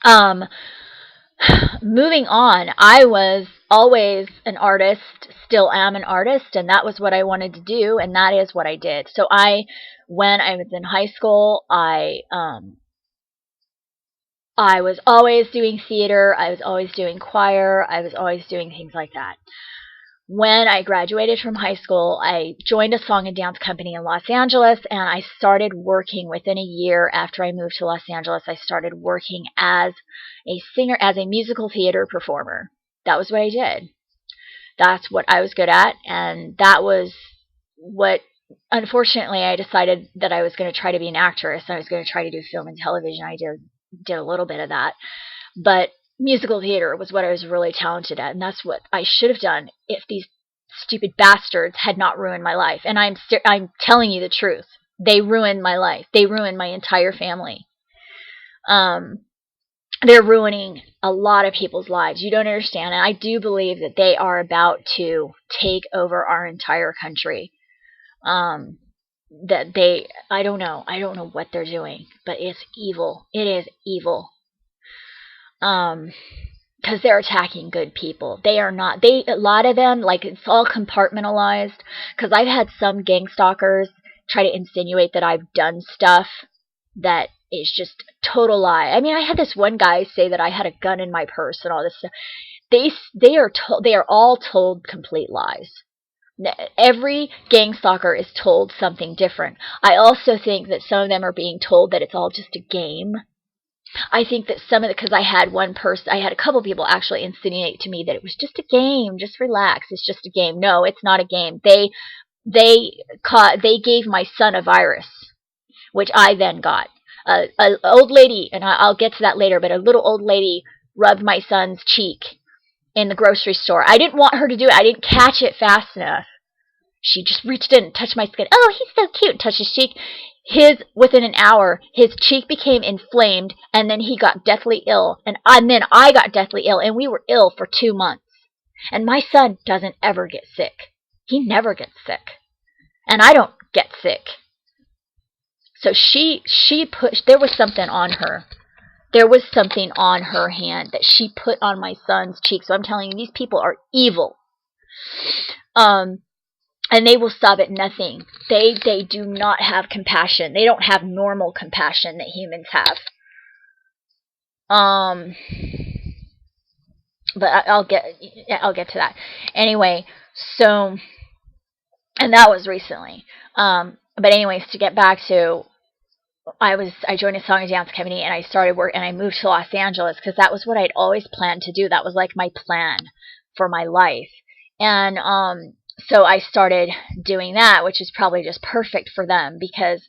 Um, Moving on, I was always an artist, still am an artist, and that was what I wanted to do, and that is what I did. So when I was in high school, I was always doing theater, I was always doing choir, I was always doing things like that. When I graduated from high school, I joined a song and dance company in Los Angeles, and I started working within a year after I moved to Los Angeles. I started working as a singer, as a musical theater performer. That was what I did. That's what I was good at, and that was what, unfortunately, I decided that I was going to try to be an actress. I was going to try to do film and television. I did a little bit of that, but musical theater was what I was really talented at, and that's what I should have done if these stupid bastards had not ruined my life. And I'm telling you the truth. They ruined my life. They ruined my entire family. Um, they're ruining a lot of people's lives. You don't understand. And I do believe that they are about to take over our entire country. Um, I don't know. I don't know what they're doing, but it's evil. It is evil. Because they're attacking good people. They are not. A lot of them, like, it's all compartmentalized. Because I've had some gang stalkers try to insinuate that I've done stuff that is just a total lie. I mean, I had this one guy say that I had a gun in my purse and all this stuff. They are all told complete lies. Every gang stalker is told something different. I also think that some of them are being told that it's all just a game. I think that because I had a couple people actually insinuate to me that it was just a game, just relax, it's just a game. No, it's not a game. They gave my son a virus, which I then got. An old lady, and I'll get to that later, but a little old lady rubbed my son's cheek in the grocery store. I didn't want her to do it. I didn't catch it fast enough. She just reached in and touched my skin. Oh, he's so cute. Touched his cheek. Within an hour, his cheek became inflamed, and then he got deathly ill, and then I got deathly ill, and we were ill for 2 months. And my son doesn't ever get sick. He never gets sick. And I don't get sick. So there was something on her. There was something on her hand that she put on my son's cheek. So I'm telling you, these people are evil. And they will stop at nothing. They do not have compassion. They don't have normal compassion that humans have. But I'll get to that. Anyway, so, and that was recently. But anyways, to get back to, I joined a song and dance company, and I started work, and I moved to Los Angeles because that was what I'd always planned to do. That was like my plan for my life. And so I started doing that, which is probably just perfect for them, because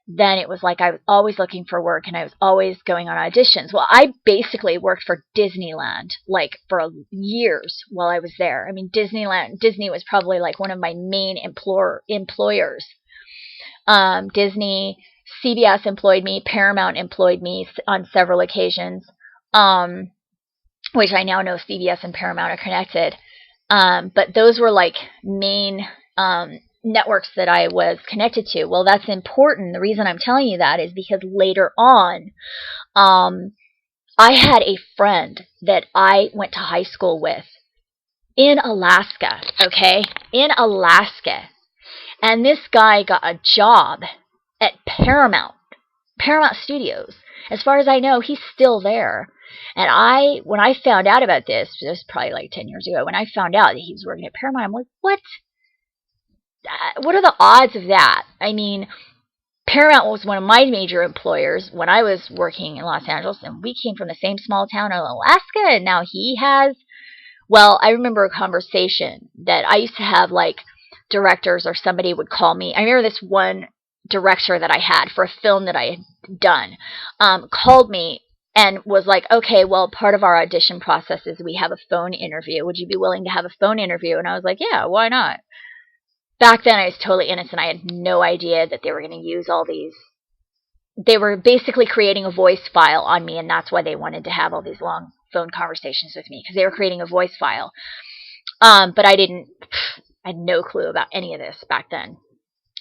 then it was like I was always looking for work, and I was always going on auditions. Well, I basically worked for Disneyland, like, for years while I was there. I mean, Disney was probably like one of my main employers. Disney, CBS employed me, Paramount employed me on several occasions, which I now know CBS and Paramount are connected. But those were like main networks that I was connected to. Well, that's important. The reason I'm telling you that is because later on, I had a friend that I went to high school with in Alaska, okay? In Alaska. And this guy got a job at Paramount Studios. As far as I know, he's still there. And when I found out about this was probably like 10 years ago, when I found out that he was working at Paramount, I'm like, what? What are the odds of that? I mean, Paramount was one of my major employers when I was working in Los Angeles, and we came from the same small town in Alaska, and now he has. Well, I remember a conversation that I used to have, like, directors or somebody would call me. I remember this one director that I had for a film that I had done, called me and was like, okay, well, part of our audition process is we have a phone interview. Would you be willing to have a phone interview? And I was like, yeah, why not? Back then, I was totally innocent. I had no idea that they were going to use all these. They were basically creating a voice file on me, and that's why they wanted to have all these long phone conversations with me, because they were creating a voice file. But I had no clue about any of this back then.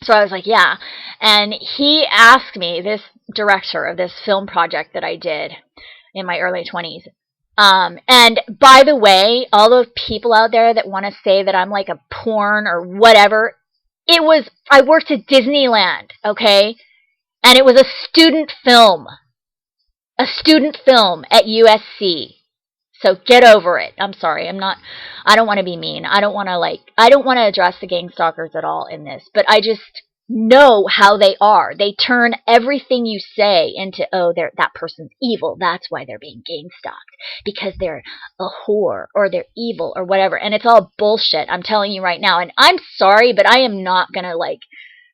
So I was like, yeah. And he asked me, this director of this film project that I did, in my early 20s. And by the way, all those people out there that want to say that I'm like a porn or whatever, I worked at Disneyland, okay? And it was a student film at USC. So get over it. I'm sorry. I don't want to be mean. I don't want to address the gang stalkers at all in this, but I just know how they are. They turn everything you say into, oh, that person's evil. That's why they're being gang stalked, because they're a whore or they're evil or whatever. And it's all bullshit. I'm telling you right now. And I'm sorry, but I am not going to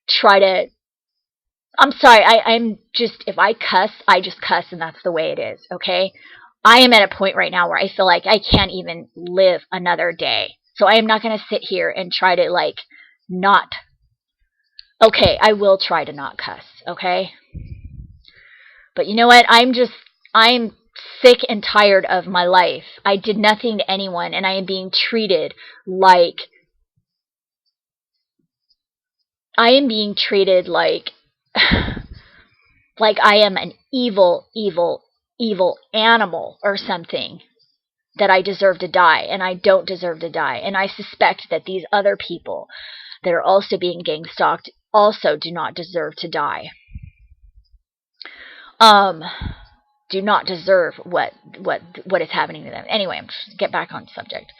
try to, I'm sorry. I'm just, if I cuss, I just cuss, and that's the way it is. Okay. I am at a point right now where I feel like I can't even live another day. So I am not going to sit here and try to not. Okay, I will try to not cuss, okay? But you know what? I'm sick and tired of my life. I did nothing to anyone, and I am being treated like I am an evil, evil, evil animal or something, that I deserve to die, and I don't deserve to die. And I suspect that these other people that are also being gang stalked also do not deserve to die. Do not deserve what is happening to them. Anyway, I'm just get back on subject.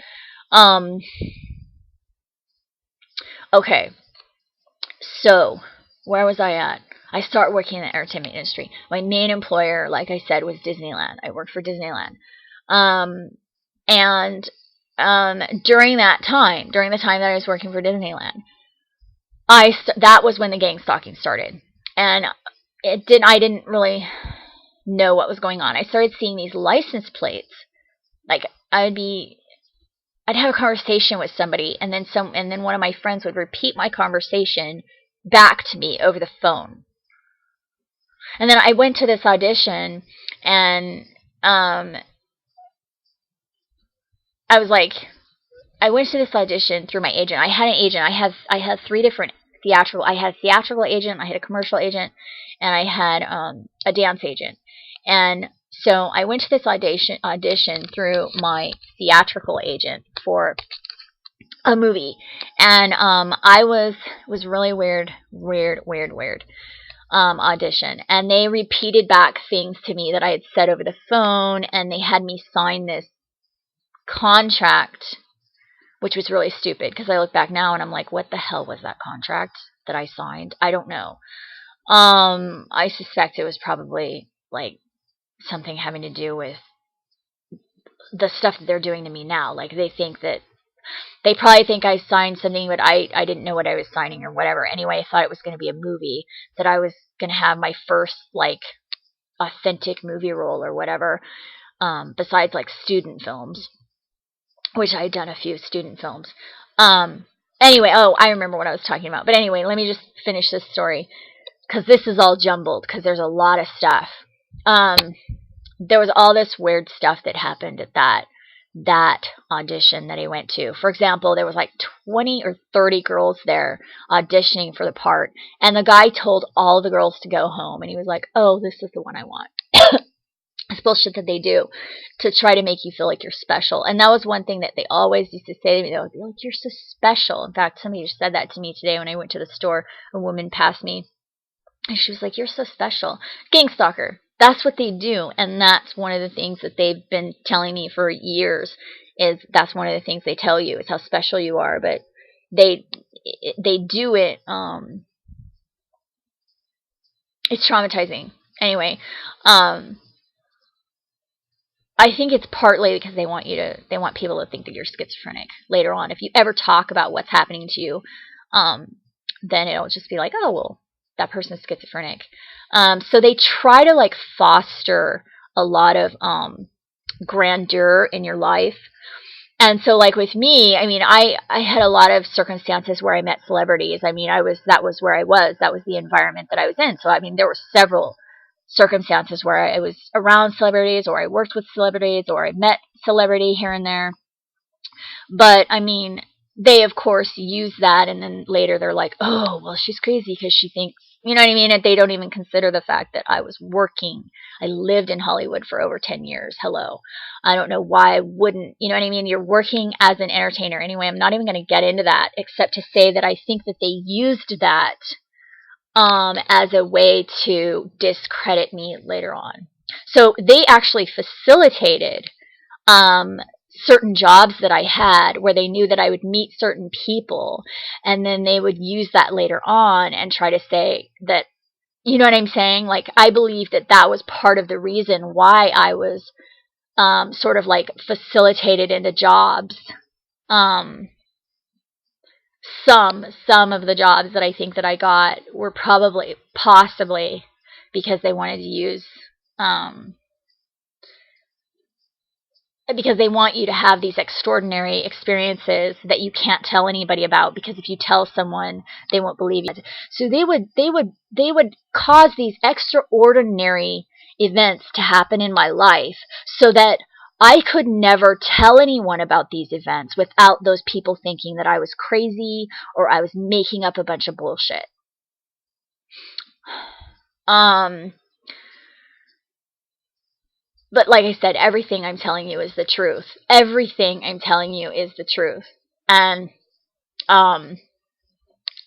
Okay. So, where was I at? I started working in the entertainment industry. My main employer, like I said, was Disneyland. I worked for Disneyland. And during the time that I was working for Disneyland, that was when the gang stalking started. And I didn't really know what was going on. I started seeing these license plates. Like, I'd have a conversation with somebody, and then one of my friends would repeat my conversation back to me over the phone. And then I went to this audition, and I went to this audition through my agent. I had an agent. I had three different theatrical. I had a theatrical agent, I had a commercial agent, and I had a dance agent. And so I went to this audition through my theatrical agent for a movie, and I was really weird audition, and they repeated back things to me that I had said over the phone, and they had me sign this contract, which was really stupid, because I look back now and I'm like, what the hell was that contract that I signed? I don't know. I suspect it was probably something having to do with the stuff that they're doing to me now. They probably think I signed something, but I didn't know what I was signing or whatever. Anyway, I thought it was going to be a movie, that I was going to have my first authentic movie role or whatever, besides student films, which I had done a few student films. Anyway, I remember what I was talking about. But anyway, let me just finish this story, because this is all jumbled, because there's a lot of stuff. There was all this weird stuff that happened at that audition that I went to. For example, there was 20 or 30 girls there auditioning for the part, and the guy told all the girls to go home, and he was like, oh, this is the one I want. It's bullshit that they do to try to make you feel like you're special. And that was one thing that they always used to say to me. They would be like, you're so special. In fact, somebody just said that to me today when I went to the store. A woman passed me, and she was like, you're so special. Gang stalker. That's what they do. And that's one of the things that they've been telling me for years, is that's one of the things they tell you, is how special you are. But they do it. It's traumatizing. Anyway, I think it's partly because they want people to think that you're schizophrenic later on. If you ever talk about what's happening to you, then it'll just be like, oh, well, that person's schizophrenic. So they try to foster a lot of grandeur in your life. And so with me, I had a lot of circumstances where I met celebrities. That was where I was. That was the environment that I was in. So there were several circumstances where I was around celebrities, or I worked with celebrities, or I met celebrity here and there. But they of course use that, and then later they're like, oh, well, she's crazy because she thinks, you know what I mean? And they don't even consider the fact that I was working. I lived in Hollywood for over 10 years. Hello. I don't know why I wouldn't, you know what I mean? You're working as an entertainer. Anyway, I'm not even going to get into that except to say that I think that they used that as a way to discredit me later on. So they actually facilitated certain jobs that I had where they knew that I would meet certain people, and then they would use that later on and try to say that, you know what I'm saying? Like, I believe that that was part of the reason why I was sort of like facilitated into jobs. Um, some of the jobs that I think that I got were probably possibly because they wanted to use um, because they want you to have these extraordinary experiences that you can't tell anybody about, because if you tell someone, they won't believe you. So they would cause these extraordinary events to happen in my life so that I could never tell anyone about these events without those people thinking that I was crazy or I was making up a bunch of bullshit. But like I said, everything I'm telling you is the truth. Everything I'm telling you is the truth. And um,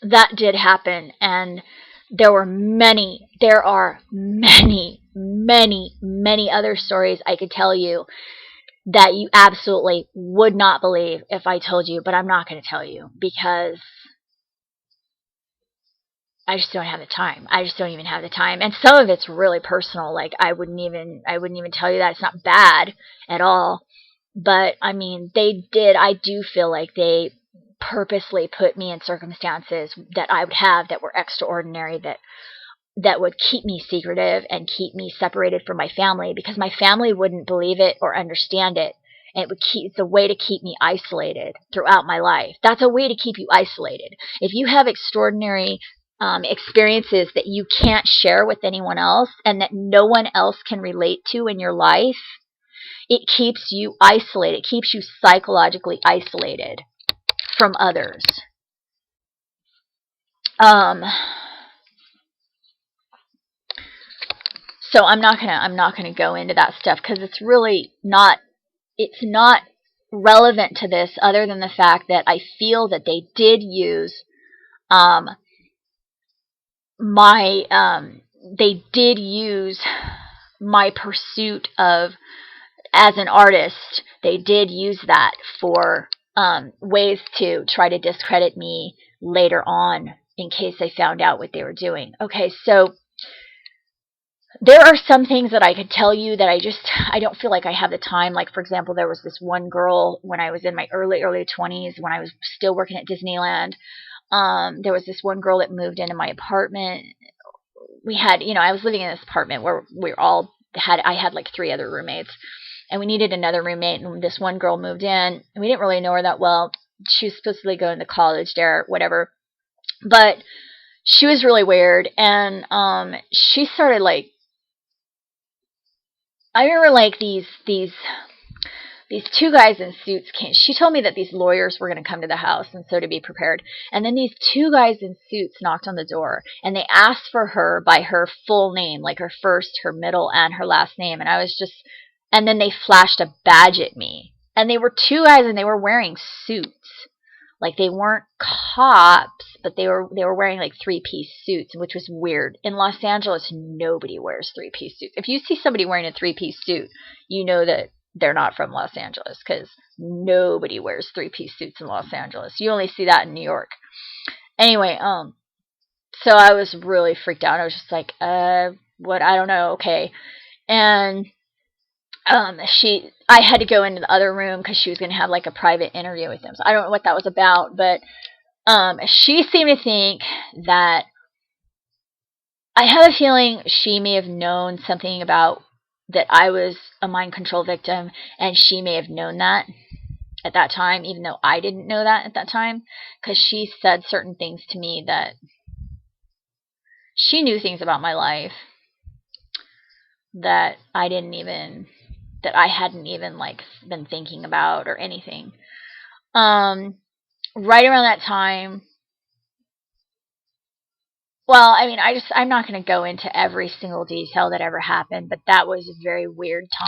that did happen. And there are many, many other stories I could tell you that you absolutely would not believe if I told you, but I'm not going to tell you because I just don't have the time. I just don't even have the time. And some of it's really personal. Like I wouldn't even tell you that. It's not bad at all. But I mean, I do feel like they purposely put me in circumstances that I would have that were extraordinary, that would keep me secretive and keep me separated from my family, because my family wouldn't believe it or understand it. And it's a way to keep me isolated throughout my life. That's a way to keep you isolated. If you have extraordinary experiences that you can't share with anyone else and that no one else can relate to in your life, it keeps you isolated. It keeps you psychologically isolated from others. So I'm not gonna go into that stuff because it's really not. It's not relevant to this, other than the fact that I feel that they did use um, my they did use my pursuit of as an artist. They did use that for ways to try to discredit me later on in case they found out what they were doing. Okay, so there are some things that I could tell you that I don't feel like I have the time. Like, for example, there was this one girl when I was in my early 20s, when I was still working at Disneyland. There was this one girl that moved into my apartment. We had, I was living in this apartment where I had like 3 other roommates, and we needed another roommate, and this one girl moved in, and we didn't really know her that well. She was supposedly going to college there, whatever. But she was really weird, and she started like, I remember like these 2 guys in suits came. She told me that these lawyers were going to come to the house, and so to be prepared. And then these 2 guys in suits knocked on the door, and they asked for her by her full name, like her first, her middle, and her last name. And I was just, and then they flashed a badge at me. And they were 2 guys, and they were wearing suits. Like, they weren't cops, but they were wearing like 3-piece suits, which was weird. In Los Angeles, nobody wears 3-piece suits. If you see somebody wearing a 3-piece suit, you know that they're not from Los Angeles, because nobody wears 3-piece suits in Los Angeles. You only see that in New York. Anyway, so I was really freaked out. I was just like, what? I don't know. Okay. And I had to go into the other room because she was going to have like a private interview with them. So I don't know what that was about, but she seemed to think that, I have a feeling she may have known something about that I was a mind control victim, and she may have known that at that time, even though I didn't know that at that time, because she said certain things to me that she knew things about my life that I hadn't even like been thinking about or anything. right around that time, well, I mean, I'm not going to go into every single detail that ever happened, but that was a very weird time.